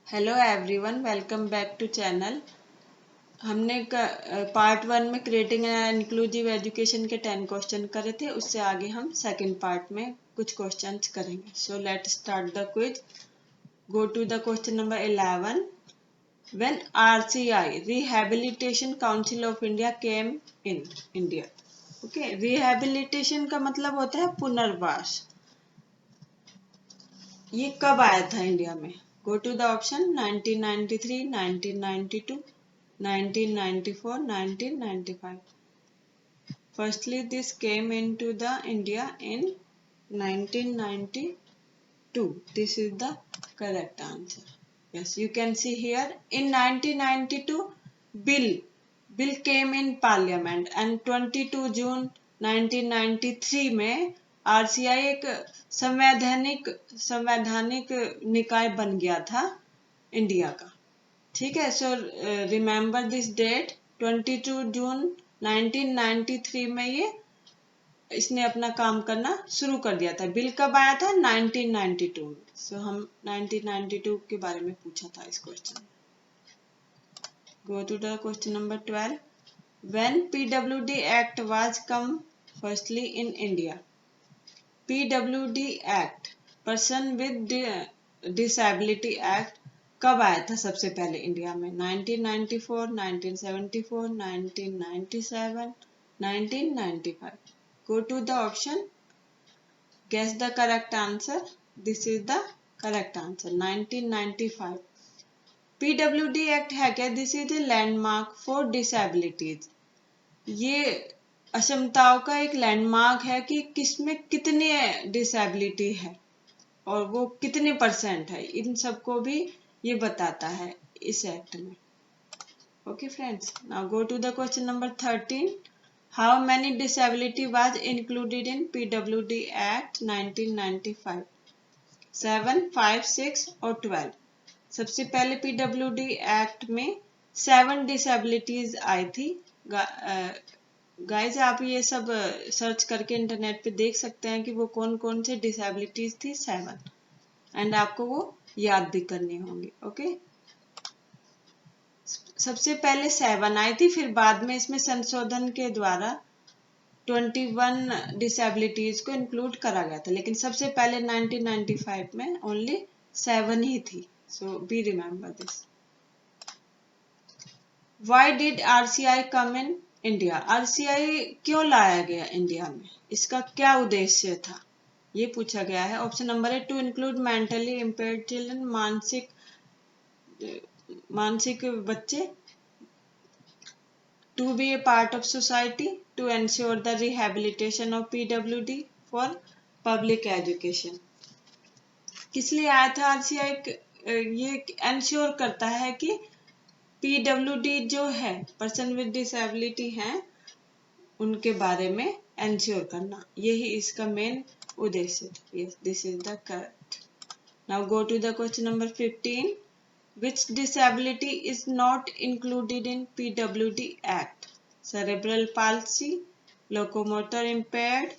Hello everyone, welcome back to channel. हमने part 1 में creating an inclusive education के 10 question करे थे। उससे आगे हम सेकंड पार्ट में कुछ क्वेश्चंस करेंगे। So let start the quiz. Go to the question number 11। When RCI rehabilitation council of India came in India. Okay, rehabilitation का मतलब होता है पुनर्वास। ये कब आया था इंडिया में? Go to the option 1993, 1992, 1994, 1995. Firstly, this came into the India in 1992. This is the correct answer. Yes, you can see here in 1992 bill came in parliament and 22 June 1993 में आरसीआई एक संवैधानिक निकाय बन गया था इंडिया का। ठीक है, सो रिमेंबर दिस डेट। 22 जून 1993 में ये इसने अपना काम करना शुरू कर दिया था। बिल कब आया था? 1992 में। सो हम 1992 के बारे में पूछा था इस क्वेश्चन में। Go to the question number 12. When PWD Act was come firstly in India. PWD Act, Person with Disability Act, कब आया था सबसे पहले इंडिया में? 1994, 1974, 1997, 1995. Go to the option. Guess the correct answer. This is the correct answer. 1995. PWD act है क्या? This is a landmark for disabilities. ये अक्षमताओं का एक लैंडमार्क है कि किसमें कितनी डिसेबिलिटी है और वो कितने % है, इन सबको भी ये बताता है इस एक्ट में। Okay friends, now go to the question number 13. How many disability was included in PWD act 1995? 7, 5, 6 और 12? सबसे पहले PWD एक्ट में 7 डिसेबिलिटीज आई थी। गाइज, आप ये सब सर्च करके इंटरनेट पे देख सकते हैं कि वो कौन कौन से डिसेबिलिटीज थी। 7, एंड आपको वो याद भी करनी होंगी। ओके, सबसे पहले 7 आई थी, फिर बाद में इसमें संशोधन के द्वारा 21 डिसेबिलिटीज को इंक्लूड करा गया था, लेकिन सबसे पहले 1995 में ओनली 7 ही थी। So be remember this. Why did RCI come in India? RCI क्यों लाया गया इंडिया में? इसका क्या उद्देश्य था, ये पूछा गया है। ऑप्शन नंबर है to include mentally impaired children, मानसिक बच्चे, to be a part of society, to ensure the rehabilitation of PWD, for public education. किस लिए आया था RCI? ये एंश्योर करता है कि PWD जो है, पर्सन विद डिसेबिलिटी हैं, उनके बारे में एंश्योर करना, यही इसका मेन उद्देश्य था। Yes, this is the correct. Now go to the question number 15. Which disability is not included in PWD act? Cerebral palsy, locomotor impaired,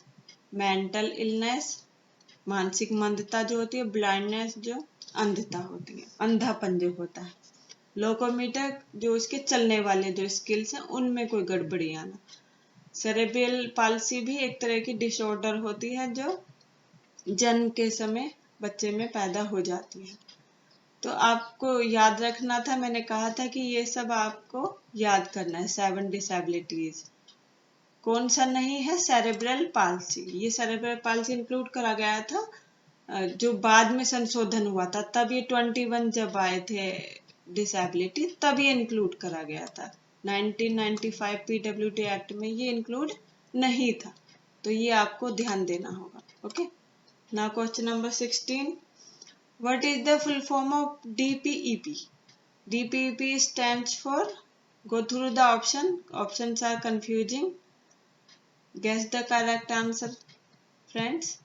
mental illness, मानसिक मंदता जो होती है, ब्लाइंडनेस जो अंधता होती है, अंधापन जो होता है, लोकोमीटर जो उसके चलने वाले जो स्किल्स हैं उनमें कोई गड़बड़ी आना। सेरेब्रल पाल्सी भी एक तरह की डिसऑर्डर होती है जो जन्म के समय बच्चे में पैदा हो जाती है। तो आपको याद रखना था, मैंने कहा था कि ये सब आपको याद करना है। 7 डिसेबिलिटीज कौन सा नहीं है? Cerebral palsy. ये सेरेब्रल पाल्सी इंक्लूड करा गया था जो बाद में संशोधन हुआ था, तब ये 21 जब आए थे डिसेबिलिटी, तब ये इंक्लूड करा गया था। 1995 PWD एक्ट में ये इंक्लूड नहीं था, तो ये आपको ध्यान देना होगा। Okay, now question number 16. What is the full form of DPEP? DPEP stands for, go through the options are confusing. Guess the correct answer, friends.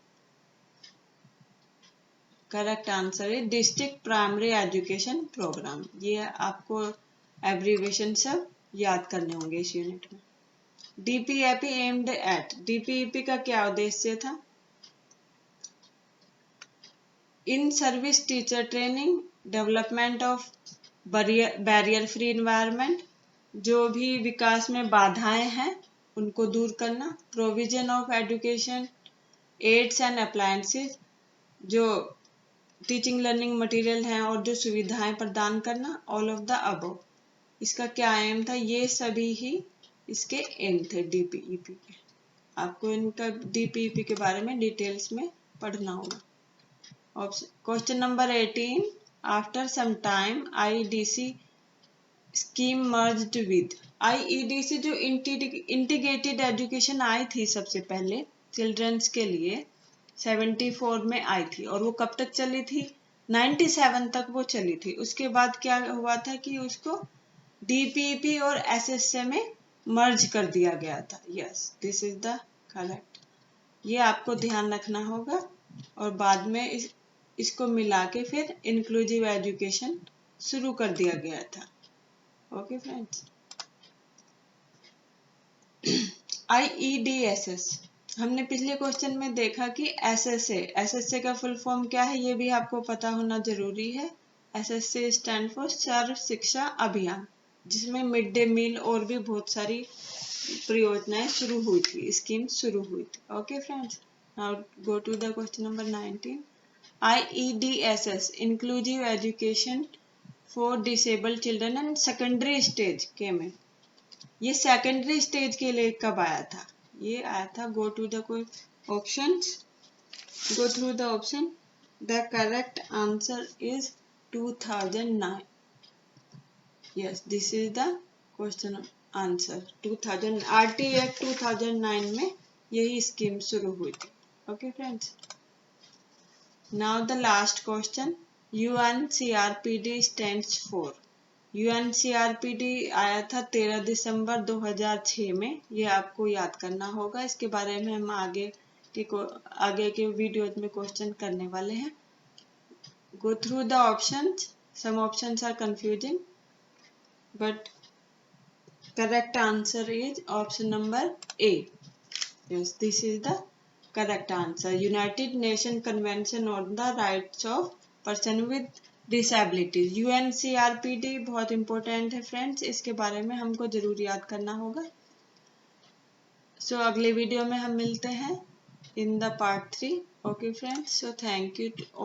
Correct answer है डिस्ट्रिक्ट प्राइमरी एजुकेशन प्रोग्राम। ये आपको abbreviation सब याद करने होंगे इस unit में। DPEP aimed at, DPEP का क्या उद्देश्य था? In service teacher training, development of barrier free environment, जो भी विकास में बाधाएं हैं उनको दूर करना। Provision of education aids and appliances, जो टीचिंग लर्निंग मटेरियल हैं और जो सुविधाएं प्रदान करना। ऑल ऑफ द अबव, इसका क्या एम था, ये सभी ही इसके एम थे डीपीईपी के। आपको इनका डीपीईपी के बारे में डिटेल्स में पढ़ना होगा। Question number 18, after some time IEDC scheme merged with. IEDC जो इंटीग्रेटेड एजुकेशन आई थी सबसे पहले चिल्ड्रंस के लिए 74 में आई थी, और वो कब तक चली थी, 97 तक वो चली थी। उसके बाद क्या हुआ था कि उसको डीपीईपी और एसएसए में मर्ज कर दिया गया था। Yes, this is the correct. ये आपको ध्यान रखना होगा, और बाद में इसको मिला के फिर इंक्लूसिव एजुकेशन शुरू कर दिया गया था। ओके फ्रेंड्स, आईईडीएसएस हमने पिछले क्वेश्चन में देखा कि एसएसए का फुल फॉर्म क्या है, ये भी आपको पता होना जरूरी है। एसएसए स्टैंड फॉर सर्व शिक्षा अभियान, जिसमें मिड डे मील और भी बहुत सारी परियोजनाएं शुरू हुई थी, स्कीम शुरू हुई थी। Okay friends, now go to the question number 19। IEDSS inclusive education for disabled children and secondary stage के में, ये सेकेंडरी स्टेज के लिए कब आया था, ये आया था, go to the options, go through the option. The correct answer is 2009। Yes, this is the question answer. 2000 RT act 2009 में यही स्कीम शुरू हुई थी। Okay friends, now the last question, UNCRPD stands for. UNCRPD आया था 13 दिसंबर 2006 में, ये आपको याद करना होगा। इसके बारे में हम आगे के वीडियोज में क्वेश्चन करने वाले हैं। Go through the options, some options are confusing but correct answer is option number A. Yes, this is the correct answer. United Nations Convention on the Rights of Person with Disabilities, UNCRPD बहुत important है friends, इसके बारे में हमको जरूर याद करना होगा। सो अगले वीडियो में हम मिलते हैं in the part 3. Okay friends, so thank you to all.